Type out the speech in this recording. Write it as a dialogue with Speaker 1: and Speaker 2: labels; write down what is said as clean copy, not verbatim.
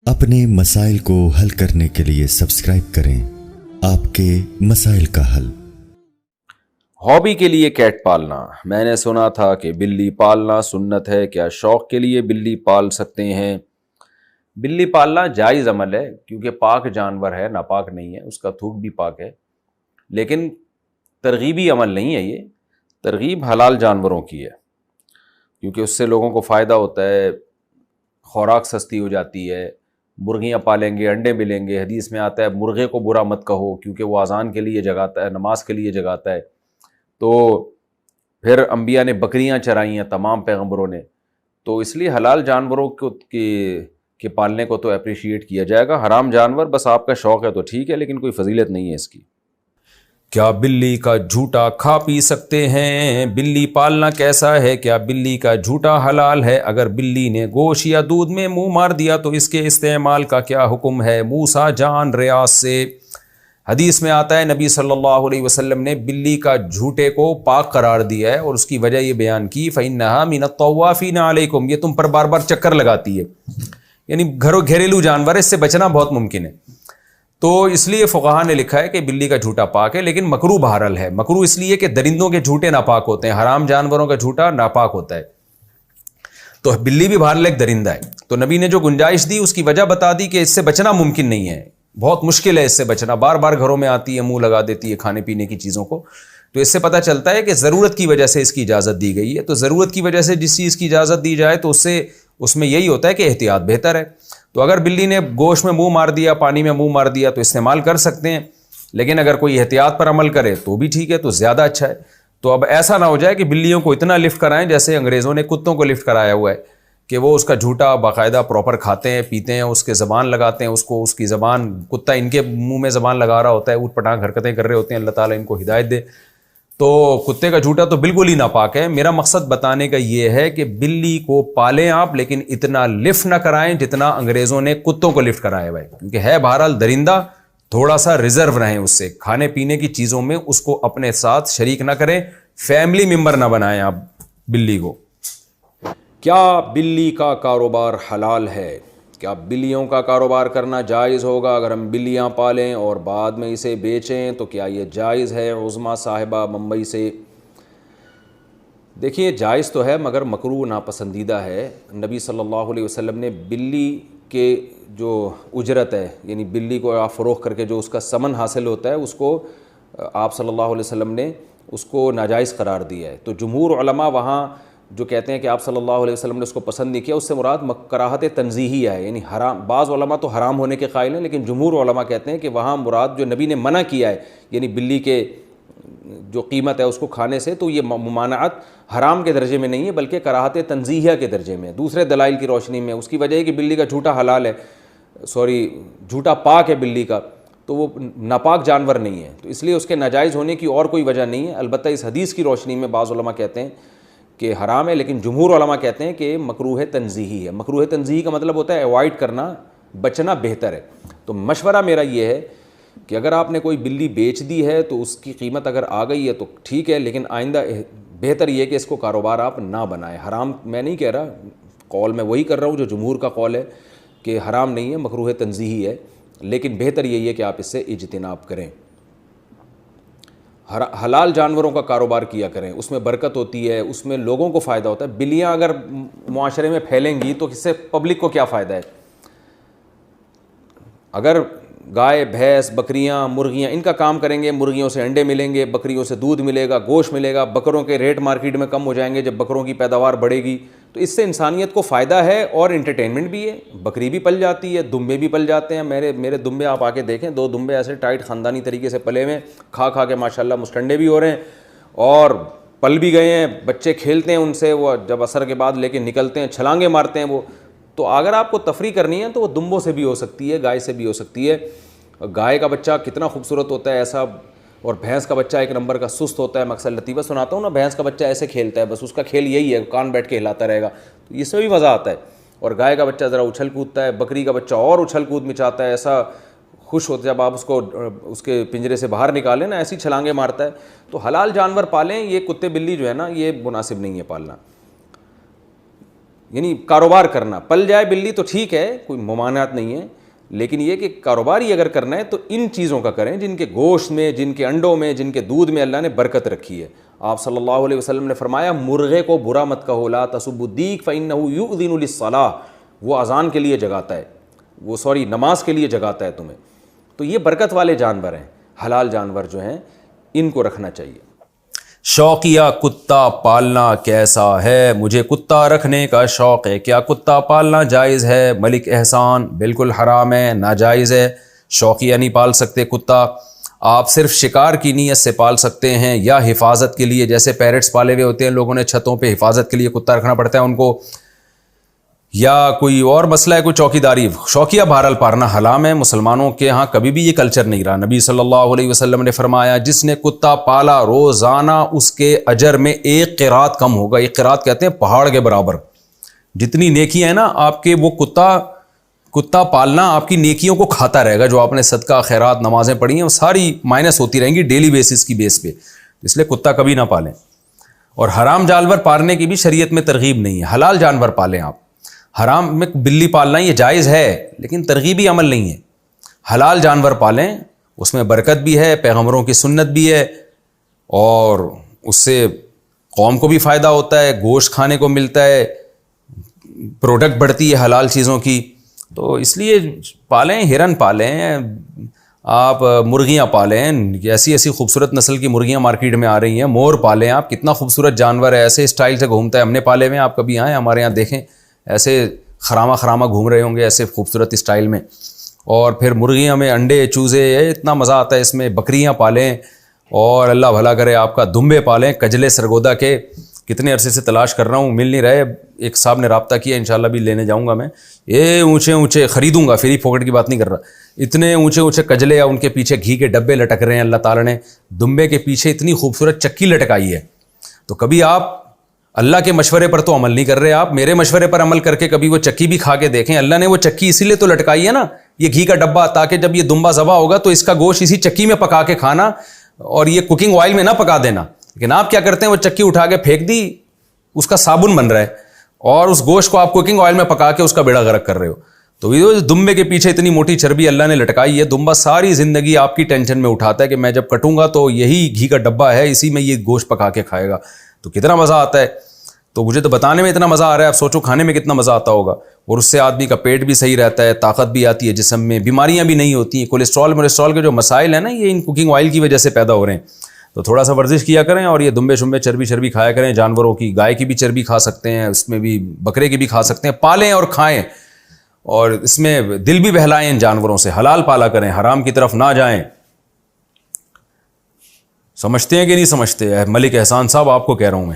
Speaker 1: اپنے مسائل کو حل کرنے کے لیے سبسکرائب کریں آپ کے مسائل کا حل۔
Speaker 2: ہابی کے لیے کیٹ پالنا، میں نے سنا تھا کہ بلی پالنا سنت ہے، کیا شوق کے لیے بلی پال سکتے ہیں؟ بلی پالنا جائز عمل ہے کیونکہ پاک جانور ہے، ناپاک نہیں ہے، اس کا تھوک بھی پاک ہے، لیکن ترغیبی عمل نہیں ہے، یہ ترغیب حلال جانوروں کی ہے کیونکہ اس سے لوگوں کو فائدہ ہوتا ہے، خوراک سستی ہو جاتی ہے، مرغیاں پالیں گے انڈے ملیں گے، حدیث میں آتا ہے مرغے کو برا مت کہو کیونکہ وہ اذان کے لیے جگاتا ہے، نماز کے لیے جگاتا ہے۔ تو پھر انبیاء نے بکریاں چرائی ہیں، تمام پیغمبروں نے، تو اس لیے حلال جانوروں کو کے پالنے کو تو اپریشیٹ کیا جائے گا۔ حرام جانور بس آپ کا شوق ہے تو ٹھیک ہے، لیکن کوئی فضیلت نہیں ہے اس کی۔ کیا بلی کا جھوٹا کھا پی سکتے ہیں؟ بلی پالنا کیسا ہے؟ کیا بلی کا جھوٹا حلال ہے؟ اگر بلی نے گوشت یا دودھ میں منہ مار دیا تو اس کے استعمال کا کیا حکم ہے؟ موسیٰ جان ریاض سے حدیث میں آتا ہے نبی صلی اللہ علیہ وسلم نے بلی کا جھوٹے کو پاک قرار دیا ہے اور اس کی وجہ یہ بیان کی فَإِنَّهَا مِنَ الطَّوَّافِينَ عَلَيْكُمْ، یہ تم پر بار بار چکر لگاتی ہے، یعنی گھریلو جانور ہے، اس سے بچنا بہت ممکن ہے۔ تو اس لیے فقہاء نے لکھا ہے کہ بلی کا جھوٹا پاک ہے، لیکن مکروہ بہرحال ہے۔ مکروہ اس لیے کہ درندوں کے جھوٹے ناپاک ہوتے ہیں، حرام جانوروں کا جھوٹا ناپاک ہوتا ہے، تو بلی بھی بہرحال ایک درندہ ہے۔ تو نبی نے جو گنجائش دی اس کی وجہ بتا دی کہ اس سے بچنا ممکن نہیں ہے، بہت مشکل ہے اس سے بچنا، بار بار گھروں میں آتی ہے، منہ لگا دیتی ہے کھانے پینے کی چیزوں کو، تو اس سے پتہ چلتا ہے کہ ضرورت کی وجہ سے اس کی اجازت دی گئی ہے۔ تو ضرورت کی وجہ سے جس چیز کی اجازت دی جائے تو اس میں یہی ہوتا ہے کہ احتیاط بہتر ہے۔ تو اگر بلی نے گوشت میں منہ مار دیا، پانی میں منہ مار دیا تو استعمال کر سکتے ہیں، لیکن اگر کوئی احتیاط پر عمل کرے تو بھی ٹھیک ہے، تو زیادہ اچھا ہے۔ تو اب ایسا نہ ہو جائے کہ بلیوں کو اتنا لفٹ کرائیں جیسے انگریزوں نے کتوں کو لفٹ کرایا ہوا ہے، کہ وہ اس کا جھوٹا باقاعدہ پراپر کھاتے ہیں پیتے ہیں، اس کے زبان لگاتے ہیں، اس کی زبان، کتا ان کے منہ میں زبان لگا رہا ہوتا ہے، اوٹ پٹانگ حرکتیں کر رہے ہوتے ہیں، اللہ تعالیٰ ان کو ہدایت دے۔ تو کتے کا جھوٹا تو بالکل ہی ناپاک ہے۔ میرا مقصد بتانے کا یہ ہے کہ بلی کو پالیں آپ، لیکن اتنا لفٹ نہ کرائیں جتنا انگریزوں نے کتوں کو لفٹ کرایا ہوا ہے، کیونکہ ہے بہرحال درندہ، تھوڑا سا ریزرو رہیں اس سے، کھانے پینے کی چیزوں میں اس کو اپنے ساتھ شریک نہ کریں، فیملی ممبر نہ بنائیں آپ بلی کو۔ کیا بلی کا کاروبار حلال ہے؟ کیا بلیوں کا کاروبار کرنا جائز ہوگا؟ اگر ہم بلیاں پالیں اور بعد میں اسے بیچیں تو کیا یہ جائز ہے؟ عظمیٰ صاحبہ ممبئی سے۔ دیکھیے جائز تو ہے مگر مکروہ ناپسندیدہ ہے۔ نبی صلی اللہ علیہ وسلم نے بلی کے جو اجرت ہے، یعنی بلی کو آپ فروخت کر کے جو اس کا ثمن حاصل ہوتا ہے، اس کو آپ صلی اللہ علیہ وسلم نے اس کو ناجائز قرار دیا ہے۔ تو جمہور علماء وہاں جو کہتے ہیں کہ آپ صلی اللہ علیہ وسلم نے اس کو پسند نہیں کیا، اس سے مراد کراہت تنزیہی ہے، یعنی حرام۔ بعض علماء تو حرام ہونے کے قائل ہیں، لیکن جمہور علماء کہتے ہیں کہ وہاں مراد جو نبی نے منع کیا ہے، یعنی بلی کے جو قیمت ہے اس کو کھانے سے، تو یہ ممانعت حرام کے درجے میں نہیں ہے بلکہ کراہت تنزیہہ کے درجے میں، دوسرے دلائل کی روشنی میں۔ اس کی وجہ ہے کہ بلی کا جھوٹا حلال ہے، جھوٹا پاک ہے بلی کا، تو وہ ناپاک جانور نہیں ہے، تو اس لیے اس کے ناجائز ہونے کی اور کوئی وجہ نہیں ہے۔ البتہ اس حدیث کی روشنی میں بعض علماء کہتے ہیں کہ حرام ہے، لیکن جمہور علماء کہتے ہیں کہ مکروہ تنزیہی ہے۔ مکروہ تنزیہی کا مطلب ہوتا ہے ایوائڈ کرنا، بچنا بہتر ہے۔ تو مشورہ میرا یہ ہے کہ اگر آپ نے کوئی بلی بیچ دی ہے تو اس کی قیمت اگر آ گئی ہے تو ٹھیک ہے، لیکن آئندہ بہتر یہ ہے کہ اس کو کاروبار آپ نہ بنائیں۔ حرام میں نہیں کہہ رہا، قول میں وہی کر رہا ہوں جو جمہور کا قول ہے کہ حرام نہیں ہے، مکروہ تنزیہی ہے، لیکن بہتر یہی ہے کہ آپ اس سے اجتناب کریں۔ حلال جانوروں کا کاروبار کیا کریں، اس میں برکت ہوتی ہے، اس میں لوگوں کو فائدہ ہوتا ہے۔ بلیاں اگر معاشرے میں پھیلیں گی تو اس سے پبلک کو کیا فائدہ ہے؟ اگر گائے، بھینس، بکریاں، مرغیاں ان کا کام کریں گے، مرغیوں سے انڈے ملیں گے، بکریوں سے دودھ ملے گا، گوشت ملے گا، بکروں کے ریٹ مارکیٹ میں کم ہو جائیں گے جب بکروں کی پیداوار بڑھے گی، تو اس سے انسانیت کو فائدہ ہے اور انٹرٹینمنٹ بھی ہے۔ بکری بھی پل جاتی ہے، دمبے بھی پل جاتے ہیں۔ میرے دمبے آپ آ کے دیکھیں، 2 دمبے ایسے ٹائٹ خاندانی طریقے سے پلے ہوئے، کھا کے ماشاءاللہ مستنڈے بھی ہو رہے ہیں اور پل بھی گئے ہیں، بچے کھیلتے ہیں ان سے، وہ جب عصر کے بعد لے کے نکلتے ہیں چھلانگیں مارتے ہیں وہ۔ تو اگر آپ کو تفریح کرنی ہے تو وہ دمبوں سے بھی ہو سکتی ہے، گائے سے بھی ہو سکتی ہے۔ گائے کا بچہ کتنا خوبصورت ہوتا ہے ایسا، اور بھینس کا بچہ ایک نمبر کا سست ہوتا ہے۔ میں اکثر لطیفہ سناتا ہوں نا، بھینس کا بچہ ایسے کھیلتا ہے، بس اس کا کھیل یہی ہے، کان بیٹھ کے ہلاتا رہے گا، تو اس میں بھی مزہ آتا ہے۔ اور گائے کا بچہ ذرا اچھل کودتا ہے، بکری کا بچہ اور اچھل کود مچاتا ہے، ایسا خوش ہوتا ہے جب آپ اس کو اس کے پنجرے سے باہر نکالیں نا، ایسی چھلانگیں مارتا ہے۔ تو حلال جانور پالیں، یہ کتے بلی جو ہے نا یہ مناسب نہیں ہے پالنا۔ یعنی کاروبار کرنا. پل جائے بلی تو ٹھیک ہے, کوئی ممانعت نہیں ہے, لیکن یہ کہ کاروبار ہی اگر کرنا ہے تو ان چیزوں کا کریں جن کے گوشت میں, جن کے انڈوں میں, جن کے دودھ میں اللہ نے برکت رکھی ہے. آپ صلی اللہ علیہ وسلم نے فرمایا مرغے کو برا مت کہو, لا تسبوا الدیک فإنہ یؤذن للصلاۃ, وہ اذان کے لیے جگاتا ہے, وہ نماز کے لیے جگاتا ہے تمہیں. تو یہ برکت والے جانور ہیں, حلال جانور جو ہیں ان کو رکھنا چاہیے. شوقیہ کتا پالنا کیسا ہے؟ مجھے کتا رکھنے کا شوق ہے, کیا کتا پالنا جائز ہے؟ ملک احسان: بالکل حرام ہے, ناجائز ہے. شوقیہ نہیں پال سکتے کتا. آپ صرف شکار کی نیت سے پال سکتے ہیں یا حفاظت کے لیے, جیسے پیرٹس پالے ہوئے ہوتے ہیں لوگوں نے چھتوں پہ, حفاظت کے لیے کتا رکھنا پڑتا ہے ان کو, یا کوئی اور مسئلہ ہے, کوئی چوکیداری. شوقیہ بہرحال پالنا حرام ہے. مسلمانوں کے ہاں کبھی بھی یہ کلچر نہیں رہا. نبی صلی اللہ علیہ وسلم نے فرمایا جس نے کتا پالا روزانہ اس کے اجر میں 1 قیرات کم ہوگا. 1 قیرات کہتے ہیں پہاڑ کے برابر. جتنی نیکی ہے نا آپ کے, وہ کتا پالنا آپ کی نیکیوں کو کھاتا رہے گا. جو آپ نے صدقہ خیرات نمازیں پڑھی ہیں وہ ساری مائنس ہوتی رہیں گی ڈیلی بیسس کی بیس پہ. اس لیے کتا کبھی نہ پالیں. اور حرام جانور پالنے کی بھی شریعت میں ترغیب نہیں ہے. حلال جانور پالیں آپ. حرام میں بلی پالنا یہ جائز ہے لیکن ترغیبی عمل نہیں ہے. حلال جانور پالیں, اس میں برکت بھی ہے, پیغمبروں کی سنت بھی ہے, اور اس سے قوم کو بھی فائدہ ہوتا ہے, گوشت کھانے کو ملتا ہے, پروڈکٹ بڑھتی ہے حلال چیزوں کی. تو اس لیے پالیں. ہرن پالیں آپ, مرغیاں پالیں, ایسی ایسی خوبصورت نسل کی مرغیاں مارکیٹ میں آ رہی ہیں. مور پالیں آپ, کتنا خوبصورت جانور ہے, ایسے اسٹائل سے گھومتا ہے. ہم نے پالے ہوئے ہیں, آپ کبھی آئیں ہمارے یہاں دیکھیں, ایسے خرامہ گھوم رہے ہوں گے ایسے خوبصورت اسٹائل میں. اور پھر مرغیاں میں انڈے چوزے, اتنا مزہ آتا ہے اس میں. بکریاں پالیں, اور اللہ بھلا کرے آپ کا دمبے پالیں, کجلے سرگودا کے. کتنے عرصے سے تلاش کر رہا ہوں, مل نہیں رہے. ایک صاحب نے رابطہ کیا, انشاءاللہ بھی لینے جاؤں گا میں. یہ اونچے خریدوں گا, فری پاکٹ کی بات نہیں کر رہا. اتنے اونچے کجلے, ان کے پیچھے گھی کے ڈبے لٹک رہے ہیں. اللہ تعالیٰ نے دمبے کے پیچھے اتنی خوبصورت چکی لٹکائی ہے. تو کبھی آپ اللہ کے مشورے پر تو عمل نہیں کر رہے, آپ میرے مشورے پر عمل کر کے کبھی وہ چکی بھی کھا کے دیکھیں. اللہ نے وہ چکی اسی لیے تو لٹکائی ہے نا, یہ گھی کا ڈبہ, تاکہ جب یہ دمبا ذبح ہوگا تو اس کا گوشت اسی چکی میں پکا کے کھانا, اور یہ کوکنگ آئل میں نہ پکا دینا. لیکن آپ کیا کرتے ہیں, وہ چکی اٹھا کے پھینک دی, اس کا صابن بن رہا ہے, اور اس گوشت کو آپ کوکنگ آئل میں پکا کے اس کا بیڑا غرق کر رہے ہو. تو یہ دمبے کے پیچھے اتنی موٹی چربی اللہ نے لٹکائی ہے. دمبا ساری زندگی آپ کی ٹینشن میں اٹھاتا ہے کہ میں جب کٹوں گا تو یہی گھی کا ڈبہ ہے, اسی میں یہ گوشت پکا کے کھائے گا. تو کتنا مزہ آتا ہے. تو مجھے تو بتانے میں اتنا مزہ آ رہا ہے, آپ سوچو کھانے میں کتنا مزہ آتا ہوگا. اور اس سے آدمی کا پیٹ بھی صحیح رہتا ہے, طاقت بھی آتی ہے جسم میں, بیماریاں بھی نہیں ہوتی ہیں. کولیسٹرول کے جو مسائل ہیں نا, یہ ان کوکنگ آئل کی وجہ سے پیدا ہو رہے ہیں. تو تھوڑا سا ورزش کیا کریں, اور یہ دمبے شمبے چربی کھایا کریں جانوروں کی. گائے کی بھی چربی کھا سکتے ہیں, اس میں بھی بکرے کی بھی کھا سکتے ہیں. پالیں اور کھائیں, اور اس میں دل بھی بہلائیں ان جانوروں سے. حلال پالا کریں, حرام کی طرف نہ جائیں. سمجھتے ہیں کہ نہیں سمجھتے؟ ملک احسان صاحب آپ کو کہہ رہا ہوں میں.